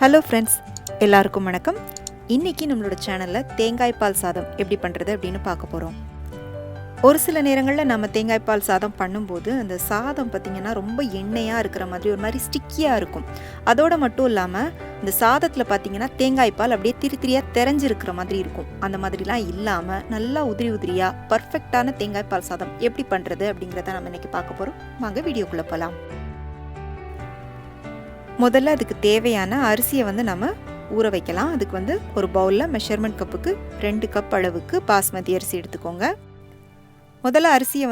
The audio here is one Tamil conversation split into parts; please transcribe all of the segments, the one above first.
ஹலோ ஃப்ரெண்ட்ஸ், எல்லாருக்கும் வணக்கம். இன்றைக்கி நம்மளோட சேனலில் தேங்காய் பால் சாதம் எப்படி பண்ணுறது அப்படின்னு பார்க்க போகிறோம். ஒரு சில நேரங்களில் நம்ம தேங்காய் பால் சாதம் பண்ணும்போது அந்த சாதம் பார்த்திங்கன்னா ரொம்ப எண்ணெயாக இருக்கிற மாதிரி ஒரு மாதிரி ஸ்டிக்கியாக இருக்கும். அதோடு மட்டும் இல்லாமல் இந்த சாதத்தில் பார்த்திங்கன்னா தேங்காய் பால் அப்படியே திரியாக தெரிஞ்சிருக்கிற மாதிரி இருக்கும். அந்த மாதிரிலாம் இல்லாமல் நல்லா உதிரி உதிரியாக பர்ஃபெக்டான தேங்காய் பால் சாதம் எப்படி பண்ணுறது அப்படிங்கிறத நம்ம இன்றைக்கி பார்க்க போகிறோம். வாங்க வீடியோக்குள்ளே போகலாம். முதல்ல அதுக்கு தேவையான அரிசியை நம்ம ஊற வைக்கலாம். அதுக்கு ஒரு பவுலில் மெஷர்மெண்ட் கப்புக்கு 2 கப் அளவுக்கு பாஸ்மதி அரிசி எடுத்துக்கோங்க. முதல்ல அரிசியை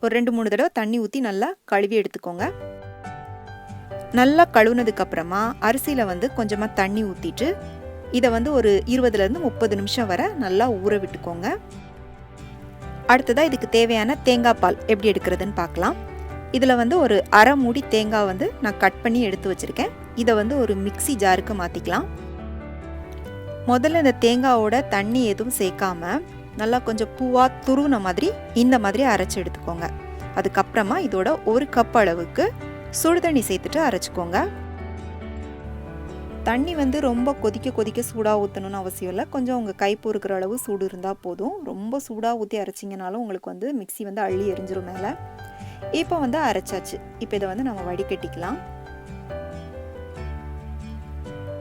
ஒரு 2-3 தடவை தண்ணி ஊற்றி நல்லா கழுவி எடுத்துக்கோங்க. நல்லா கழுவுனதுக்கப்புறமா அரிசியில் கொஞ்சமாக தண்ணி ஊற்றிட்டு இதை ஒரு 20-30 நிமிஷம் வரை நல்லா ஊற விட்டுக்கோங்க. அடுத்ததாக இதுக்கு தேவையான தேங்காய் பால் எப்படி எடுக்கிறதுன்னு பார்க்கலாம். இதில் ஒரு அரை மூடி தேங்காய் நான் கட் பண்ணி எடுத்து வச்சுருக்கேன். இதை ஒரு மிக்ஸி ஜாருக்கு மாற்றிக்கலாம். முதல்ல இந்த தேங்காயோட தண்ணி எதுவும் சேர்க்காம நல்லா கொஞ்சம் பூவாக துருவின மாதிரி இந்த மாதிரி அரைச்சி எடுத்துக்கோங்க. அதுக்கப்புறமா இதோட 1 கப் அளவுக்கு சுடுதண்ணி சேர்த்துட்டு அரைச்சிக்கோங்க. தண்ணி ரொம்ப கொதிக்க சூடாக ஊற்றணும்னு அவசியம் இல்லை. கொஞ்சம் உங்கள் கை பொறுக்கிற அளவு சூடு இருந்தால் போதும். ரொம்ப சூடாக ஊற்றி அரைச்சிங்கனாலும் உங்களுக்கு மிக்ஸி அள்ளி எரிஞ்சிரும் மேலே. இப்போ அரைச்சாச்சு. இப்போ இதை நம்ம வடிகட்டிக்கலாம்.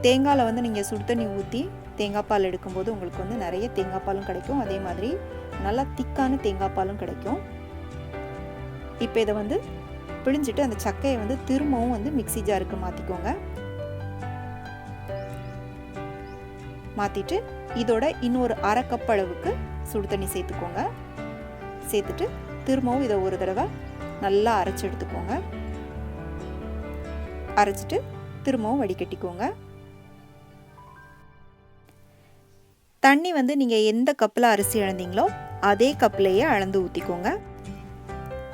தேங்காயில் நீங்கள் சுடு தண்ணி ஊற்றி தேங்காய் பால் எடுக்கும்போது உங்களுக்கு நிறைய தேங்காய் பாலும் கிடைக்கும். அதே மாதிரி நல்லா திக்கான தேங்காய் பாலும் கிடைக்கும். இப்போ இதை பிழிஞ்சிட்டு அந்த சக்கையை திரும்பவும் மிக்ஸி ஜாருக்கு மாற்றிக்கோங்க. மாற்றிட்டு இதோட இன்னொரு அரை கப் அளவுக்கு சுடு தண்ணி சேர்த்துக்கோங்க. சேர்த்துட்டு திரும்பவும் இதை ஒரு தடவை நல்லா அரைச்சி எடுத்துக்கோங்க. அரைச்சிட்டு திரும்பவும் வடிகட்டிக்கோங்க. தண்ணி நீங்கள் எந்த கப்பில் அரிசி அளந்தீங்களோ அதே கப்லேயே அளந்து ஊற்றிக்கோங்க.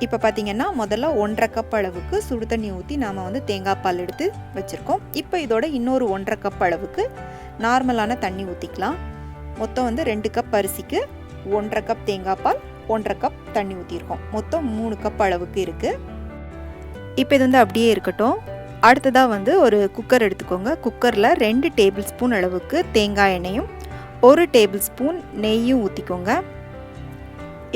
இப்போ பார்த்தீங்கன்னா முதல்ல 1.5 கப் அளவுக்கு சுடு தண்ணி ஊற்றி நாம் தேங்காய் பால் எடுத்து வச்சுருக்கோம். இப்போ இதோட இன்னொரு 1.5 கப் அளவுக்கு நார்மலான தண்ணி ஊற்றிக்கலாம். மொத்தம் 2 கப் அரிசிக்கு 1.5 கப் தேங்காய் பால், 1.5 கப் தண்ணி ஊற்றிருக்கோம். மொத்தம் 3 கப் அளவுக்கு இருக்குது. இப்போ இது அப்படியே இருக்கட்டும். அடுத்ததாக ஒரு குக்கர் எடுத்துக்கோங்க. குக்கரில் 2 டேபிள் ஸ்பூன் அளவுக்கு தேங்காய் எண்ணெயும் 1 டேபிள் ஸ்பூன் நெய்யும் ஊற்றிக்கோங்க.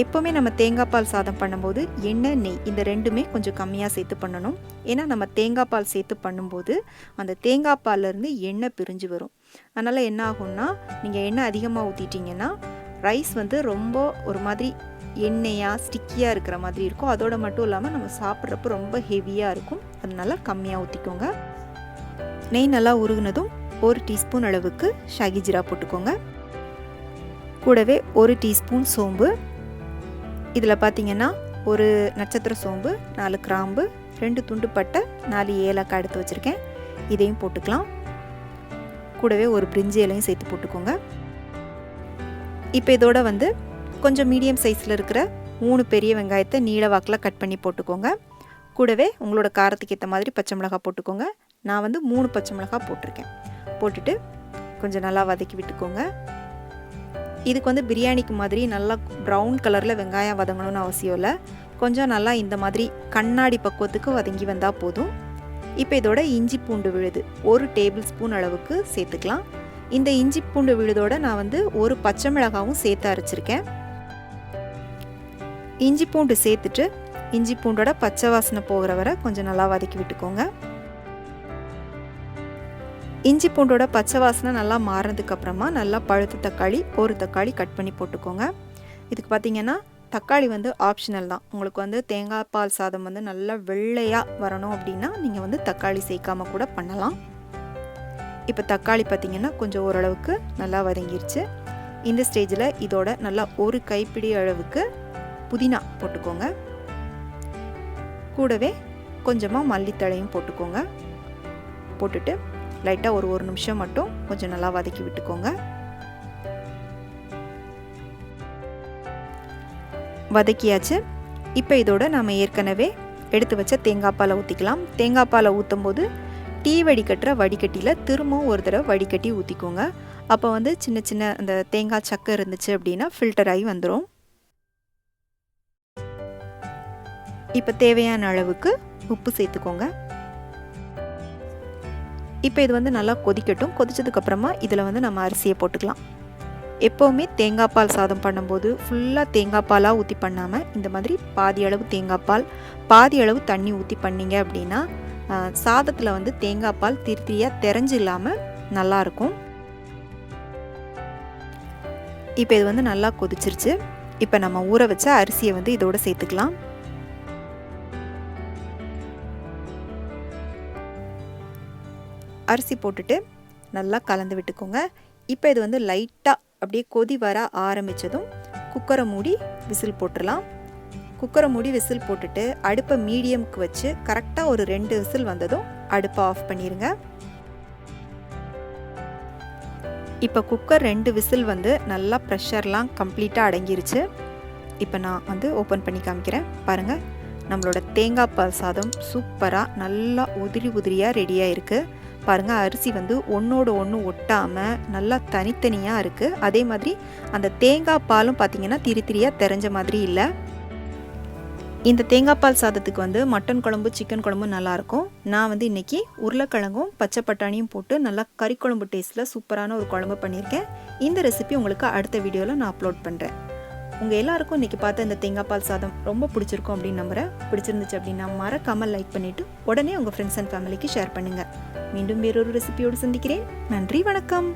எப்போவுமே நம்ம தேங்காய் பால் சாதம் பண்ணும்போது எண்ணெய், நெய் இந்த ரெண்டுமே கொஞ்சம் கம்மியாக சேர்த்து பண்ணணும். ஏன்னா நம்ம தேங்காய் பால் சேர்த்து பண்ணும்போது அந்த தேங்காய் பால்லேருந்து எண்ணெய் பிரிஞ்சு வரும். அதனால் என்ன ஆகும்னா, நீங்கள் எண்ணெய் அதிகமாக ஊற்றிட்டிங்கன்னா ரைஸ் ரொம்ப ஒரு மாதிரி எண்ணெயாக ஸ்டிக்கியாக இருக்கிற மாதிரி இருக்கும். அதோடு மட்டும் இல்லாமல் நம்ம சாப்பிட்றப்போ ரொம்ப ஹெவியாக இருக்கும். அதனால கம்மியாக ஊற்றிக்கோங்க. நெய் நல்லா உருகுனதும் 1 டீஸ்பூன் அளவுக்கு ஷாகி ஜீரா போட்டுக்கோங்க. கூடவே 1 டீஸ்பூன் சோம்பு. இதில் பார்த்திங்கன்னா ஒரு நட்சத்திர சோம்பு, 4 கிராம்பு, 2 துண்டு பட்டை, 4 ஏலக்காய் எடுத்து வச்சுருக்கேன். இதையும் போட்டுக்கலாம். கூடவே ஒரு பிரிஞ்சி இலையும் சேர்த்து போட்டுக்கோங்க. இப்போ இதோட கொஞ்சம் மீடியம் சைஸில் இருக்கிற 3 பெரிய வெங்காயத்தை நீள வாக்கில் கட் பண்ணி போட்டுக்கோங்க. கூடவே உங்களோட காரத்துக்கு ஏற்ற மாதிரி பச்சை மிளகாய் போட்டுக்கோங்க. நான் 3 பச்சை மிளகாய் போட்டிருக்கேன். போட்டுட்டு கொஞ்சம் நல்லா வதக்கி விட்டுக்கோங்க. இதுக்கு பிரியாணிக்கு மாதிரி நல்லா ப்ரௌன் கலரில் வெங்காயம் வதங்கணும்னு அவசியம் இல்லை. கொஞ்சம் நல்லா இந்த மாதிரி கண்ணாடி பக்குவத்துக்கு வதங்கி வந்தால் போதும். இப்போ இதோட இஞ்சி பூண்டு விழுது 1 டேபிள் ஸ்பூன் அளவுக்கு சேர்த்துக்கலாம். இந்த இஞ்சி பூண்டு விழுதோட நான் ஒரு பச்சை மிளகாவும் சேர்த்து அரைச்சிருக்கேன். இஞ்சி பூண்டு சேர்த்துட்டு இஞ்சி பூண்டோட பச்சை வாசனை போகிற வரை கொஞ்சம் நல்லா வதக்கி விட்டுக்கோங்க. இஞ்சி பூண்டோட பச்சை வாசனை நல்லா மாறினதுக்கப்புறமா நல்லா பழுத்த தக்காளி, 1 தக்காளி கட் பண்ணி போட்டுக்கோங்க. இதுக்கு பார்த்திங்கன்னா தக்காளி ஆப்ஷனல் தான். உங்களுக்கு தேங்காய் பால் சாதம் நல்லா வெள்ளையாக வரணும் அப்படின்னா நீங்கள் தக்காளி சேர்க்காம கூட பண்ணலாம். இப்போ தக்காளி பார்த்திங்கன்னா கொஞ்சம் ஓரளவுக்கு நல்லா வதங்கிருச்சு. இந்த ஸ்டேஜில் இதோட நல்லா 1 கைப்பிடி அளவுக்கு புதினா போட்டுக்கோங்க. கூடவே கொஞ்சமாக மல்லித்தழையும் போட்டுக்கோங்க. போட்டுட்டு லைட்டாக ஒரு நிமிஷம் மட்டும் கொஞ்சம் நல்லா வதக்கி விட்டுக்கோங்க. வதக்கியாச்சு. இப்போ இதோட நம்ம ஏற்கனவே எடுத்து வச்ச தேங்காய் பாலை ஊற்றிக்கலாம். தேங்காய் பாலை ஊற்றும் போது டீ வடிகட்டுற வடிகட்டியில் திரும்பவும் ஒரு தடவை வடிகட்டி ஊற்றிக்கோங்க. அப்போ சின்ன சின்ன அந்த தேங்காய் சக்கை இருந்துச்சு அப்படின்னா ஃபில்டர் ஆகி வந்துடும். இப்போ தேவையான அளவுக்கு உப்பு சேர்த்துக்கோங்க. இப்போ இது வந்து நல்லா கொதிக்கட்டும். கொதிச்சதுக்கப்புறமா இதில் வந்து நம்ம அரிசியை போட்டுக்கலாம். எப்போவுமே தேங்காய் பால் சாதம் பண்ணும்போது ஃபுல்லாக தேங்காய் பாலாக ஊற்றி பண்ணாமல் இந்த மாதிரி பாதி அளவு தேங்காய் பால் பாதி அளவு தண்ணி ஊற்றி பண்ணிங்க அப்படின்னா சாதத்தில் வந்து தேங்காய் பால் திருத்தியாக தெரிஞ்சு இல்லாமல் நல்லாயிருக்கும். இப்போ இது வந்து நல்லா கொதிச்சிருச்சு. இப்போ நம்ம ஊற வச்ச அரிசியை வந்து இதோடு சேர்த்துக்கலாம். அரிசி போட்டுட்டு நல்லா கலந்து விட்டுக்கோங்க. இப்போ இது வந்து லைட்டாக அப்படியே கொதி வர ஆரம்பித்ததும் குக்கரை மூடி விசில் போட்டுடலாம். குக்கரை மூடி விசில் போட்டுட்டு அடுப்பை மீடியமுக்கு வச்சு கரெக்டாக ஒரு 2 விசில் வந்ததும் அடுப்பை ஆஃப் பண்ணிடுங்க. இப்போ குக்கர் 2 விசில் வந்து நல்லா ப்ரெஷர்லாம் கம்ப்ளீட்டாக அடங்கிருச்சு. இப்போ நான் வந்து ஓப்பன் பண்ணி காமிக்கிறேன். பாருங்கள், நம்மளோட தேங்காய் பால் சாதம் சூப்பராக நல்லா உதிரியாக ரெடியாக இருக்குது. பாருங்கள், அரிசி வந்து ஒன்றோடு ஒன்று ஒட்டாமல் நல்லா தனித்தனியாக இருக்குது. அதே மாதிரி அந்த தேங்காய் பாலும் பார்த்திங்கன்னா திரியாக தெரிஞ்ச மாதிரி இல்லை. இந்த தேங்காய் பால் சாதத்துக்கு வந்து மட்டன் குழம்பு சிக்கன் குழம்பு நல்லாயிருக்கும். நான் வந்து இன்றைக்கி உருளைக்கிழங்கும் பச்சை பட்டாணியும் போட்டு நல்லா கறி குழம்பு டேஸ்ட்டில் சூப்பரான ஒரு குழம்பு பண்ணியிருக்கேன். இந்த ரெசிபி உங்களுக்கு அடுத்த வீடியோவில் நான் அப்லோட் பண்ணுறேன். உங்கள் எல்லாருக்கும் இன்றைக்கி பார்த்த இந்த தேங்காய் பால் சாதம் ரொம்ப பிடிச்சிருக்கும் அப்படின்னு நம்புகிறேன். பிடிச்சிருந்துச்சு அப்படின்னா மறக்காமல் லைக் பண்ணிவிட்டு உடனே உங்கள் ஃப்ரெண்ட்ஸ் அண்ட் ஃபேமிலிக்கு ஷேர் பண்ணுங்கள். மீண்டும் வேறொரு ரெசிபியோடு சந்திக்கிறேன். நன்றி, வணக்கம்.